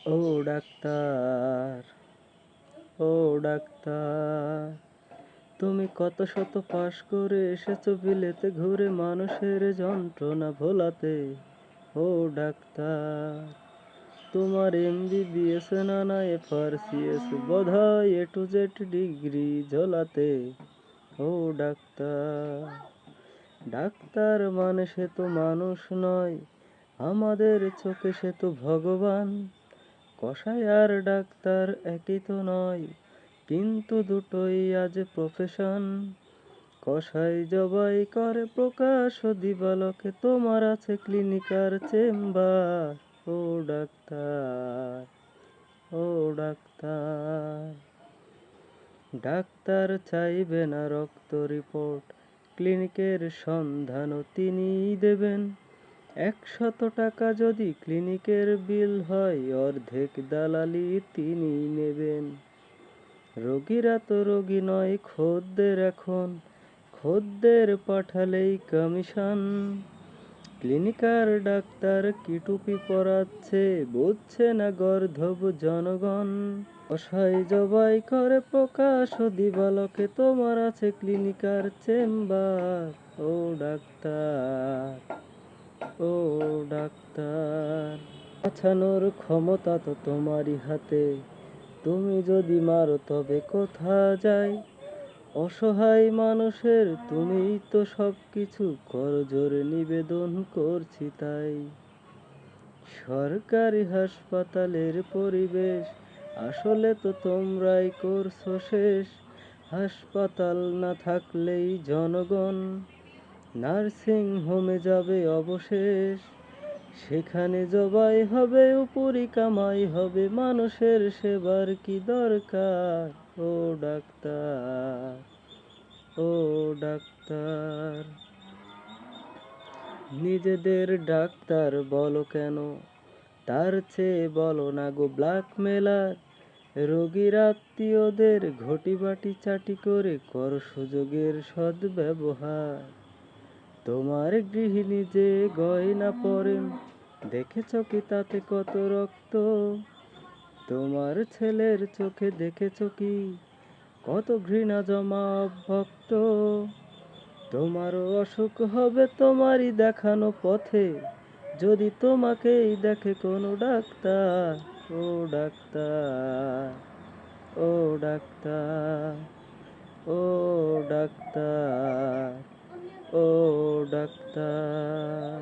ও doctor, ও doctor, তুমি কত শত পাশ করে এসেছো বিলেতে ঘুরে মানুষের যন্ত্রণা ভোলাতে। ও ডাক্তার, তোমার এমবিবিএস না FRCS বোধহয় A to Z ডিগ্রি ঝোলাতে। ও ডাক্তার, ডাক্তার মানে সে তো মানুষ নয়, আমাদের চোখে সে তো ভগবান। কসাই আর ডাক্তার একই তো নয়, কিন্তু দুটোই আজ প্রফেশন। কসাই জবাই করে প্রকাশ দিবালোকে, তোমার আছে ক্লিনিকার চেম্বার। ও ডাক্তার, ও ডাক্তার, ডাক্তার চাইবে না রক্ত রিপোর্ট, ক্লিনিকের সন্ধানও তিনিই দেবেন। 100 টাকা যদি ক্লিনিকের বিল হয়, অর্ধেক দালালি তিনি নেবেন। রোগীরা তো রোগী নয় খদ্দের এখন, খদ্দের পাঠালেই কমিশন। ক্লিনিকার ডাক্তার কি টুপি পরাচ্ছে, বুঝছে না গর্ধব জনগণ। কসাই জবাই করে প্রকাশ দিবালোকে, তোমার আছে ক্লিনিকার চেম্বার। ও ডাক্তার, ও ডাক্তার, বাঁচানোর ক্ষমতা তো তোমারই হাতে, তুমি যদি মারো তবে কোথা যায়। অসহায় মানুষের তুমিই তো সব কিছু, করজোড়ে নিবেদন করছি তাই। সরকারি হাসপাতালের পরিবেশ আসলে তো তোমরাই করছো শেষ। হাসপাতাল না থাকলেই জনগণ নার্সিং হোমে যাবে অবশেষ। সেখানে জবাই হবে, উপরি কামাই হবে, মানুষের সেবার কি দরকার। ও ডাক্তার, ও ডাক্তার, নিজেদের ডাক্তার বলো কেন, তার চেয়ে বলো না গো ব্ল্যাকমেলার। রোগীর আত্মীয়দের ঘটি বাটি চাটি করে কর সুযোগের সদ্ব্যবহার। তোমার গৃহিণী যে গয়না পরেন, দেখেছ কি তাতে কত রক্ত। তোমার ছেলের চোখে দেখেছ কি কত ঘৃণা জমা ভক্ত। তোমারও অসুখ হবে তোমারই দেখানো পথে, যদি তোমাকেই দেখে কোনো ডাক্তার। ও ডাক্তার, ও ডাক্তার, ও ডাক্তার, ও ডাক্তার।